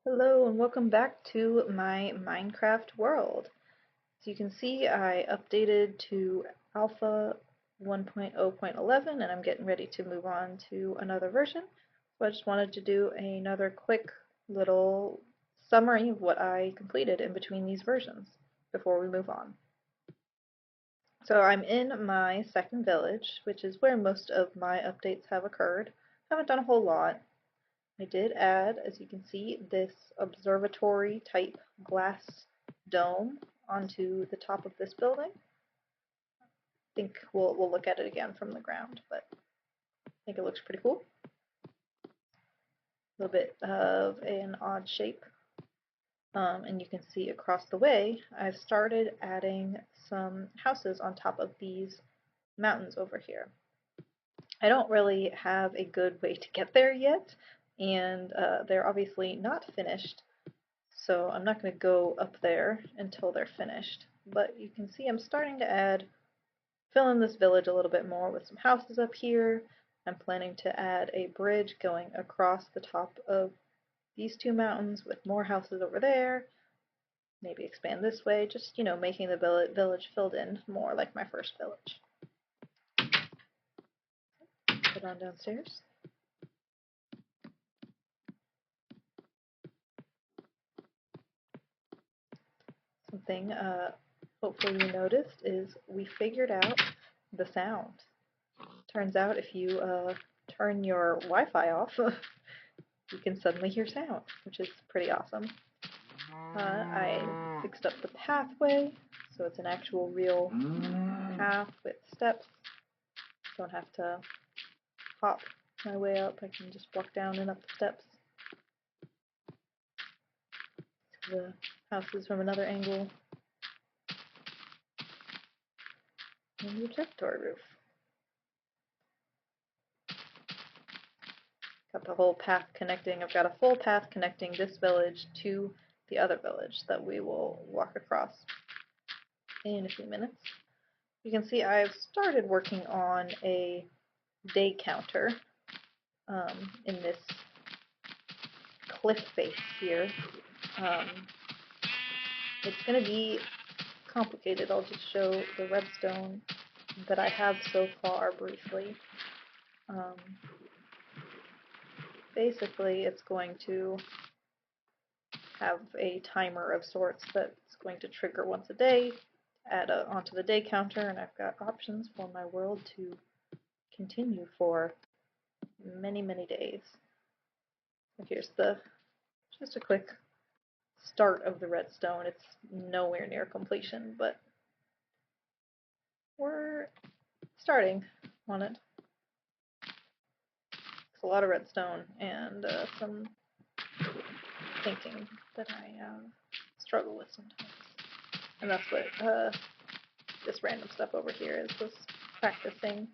Hello and welcome back to my Minecraft world. As you can see, I updated to Alpha 1.0.11 and I'm getting ready to move on to another version. So I just wanted to do another quick little summary of what I completed in between these versions before we move on. So I'm in my second village, which is where most of my updates have occurred. Haven't done a whole lot. I did add, as you can see, this observatory type glass dome onto the top of this building. I think we'll look at it again from the ground, but I think it looks pretty cool. A little bit of an odd shape. And you can see across the way, I've started adding some houses on top of these mountains over here. I don't really have a good way to get there yet, and they're obviously not finished. So I'm not going to go up there until they're finished. But you can see I'm starting to fill in this village a little bit more with some houses up here. I'm planning to add a bridge going across the top of these two mountains with more houses over there. Maybe expand this way, just, making the village filled in more like my first village. Head on downstairs. Something hopefully you noticed is we figured out the sound. Turns out if you turn your Wi-Fi off, you can suddenly hear sound, which is pretty awesome. I fixed up the pathway, so it's an actual real path with steps. Don't have to hop my way up, I can just walk down and up the steps. The houses from another angle. And the observatory roof. Got the whole path connecting. I've got a full path connecting this village to the other village that we will walk across in a few minutes. You can see I've started working on a day counter in this cliff face here. It's going to be complicated. I'll just show the redstone that I have so far briefly. Basically, it's going to have a timer of sorts that's going to trigger once a day, add onto the day counter, and I've got options for my world to continue for many, many days. So here's just a quick start of the redstone. It's nowhere near completion, but we're starting on it. It's a lot of redstone and some thinking that I struggle with sometimes. And that's what this random stuff over here is, this practicing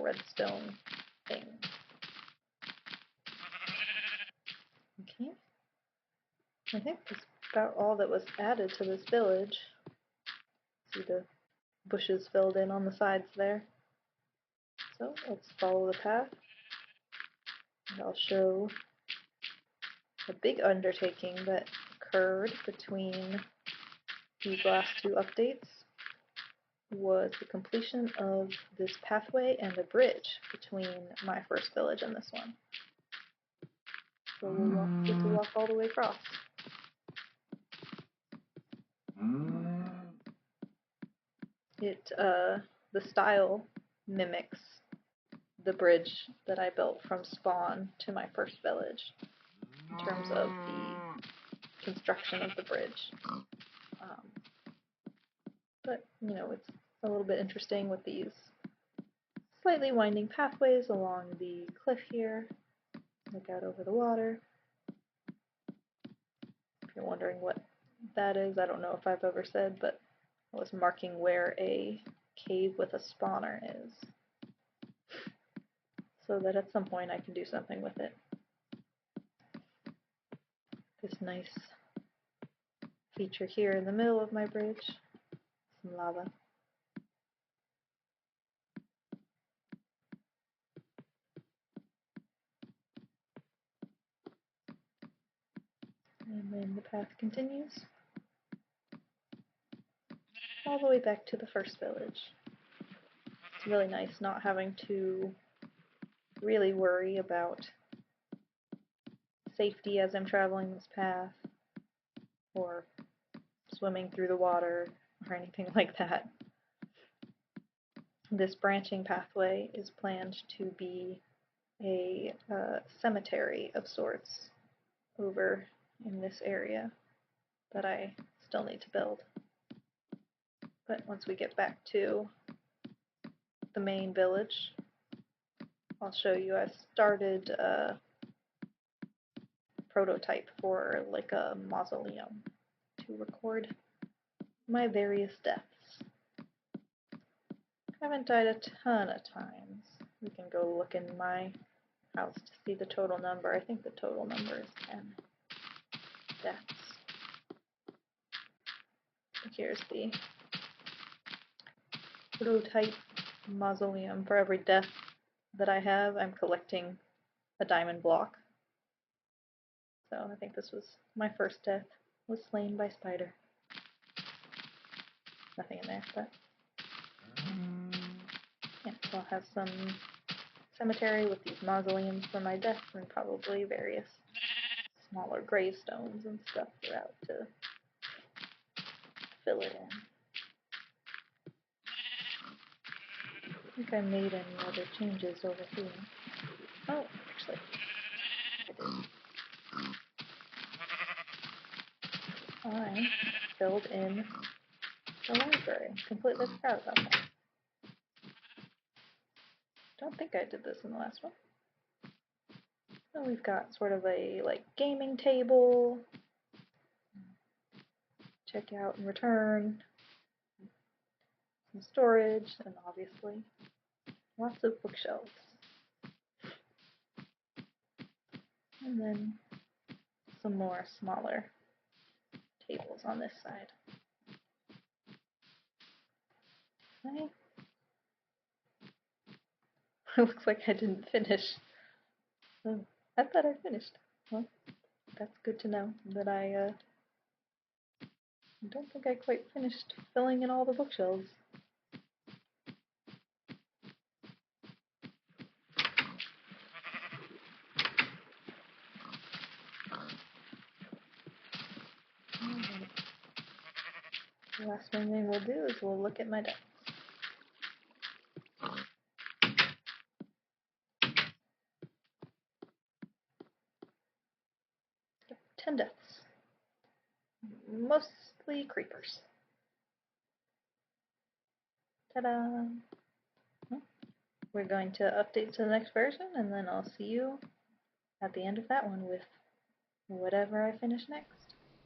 redstone thing. Okay. I think that's about all that was added to this village. See the bushes filled in on the sides there. So let's follow the path. And I'll show a big undertaking that occurred between these last two updates was the completion of this pathway and a bridge between my first village and this one. So we'll get to walk all the way across. The style mimics the bridge that I built from spawn to my first village in terms of the construction of the bridge. But, it's a little bit interesting with these slightly winding pathways along the cliff here. Look out over the water. If you're wondering what that is, I don't know if I've ever said, but I was marking where a cave with a spawner is, so that at some point I can do something with it. This nice feature here in the middle of my bridge, some lava. And then the path continues all the way back to the first village. It's really nice not having to really worry about safety as I'm traveling this path, or swimming through the water, or anything like that. This branching pathway is planned to be a cemetery of sorts over in this area that I still need to build. But once we get back to the main village, I'll show you. I've started a prototype for like a mausoleum to record my various deaths. I haven't died a ton of times. We can go look in my house to see the total number. I think the total number is 10 deaths. Here's the prototype mausoleum. For every death that I have, I'm collecting a diamond block. So I think this was my first death, was slain by spider. Nothing in there, but yeah, so I'll have some cemetery with these mausoleums for my deaths and probably various smaller gravestones and stuff throughout to fill it in. I think I made any other changes over here. Oh, actually, I did. I filled in the library. Completely forgot about that. Don't think I did this in the last one. So we've got sort of a like gaming table, check out and return, some storage, and obviously lots of bookshelves. And then some more smaller tables on this side. Okay. It looks like I didn't finish. Oh, I thought I finished. Well, that's good to know that I don't think I quite finished filling in all the bookshelves. The last thing we'll do is we'll look at my deaths. 10 deaths. Mostly creepers. Ta-da! We're going to update to the next version, and then I'll see you at the end of that one with whatever I finish next.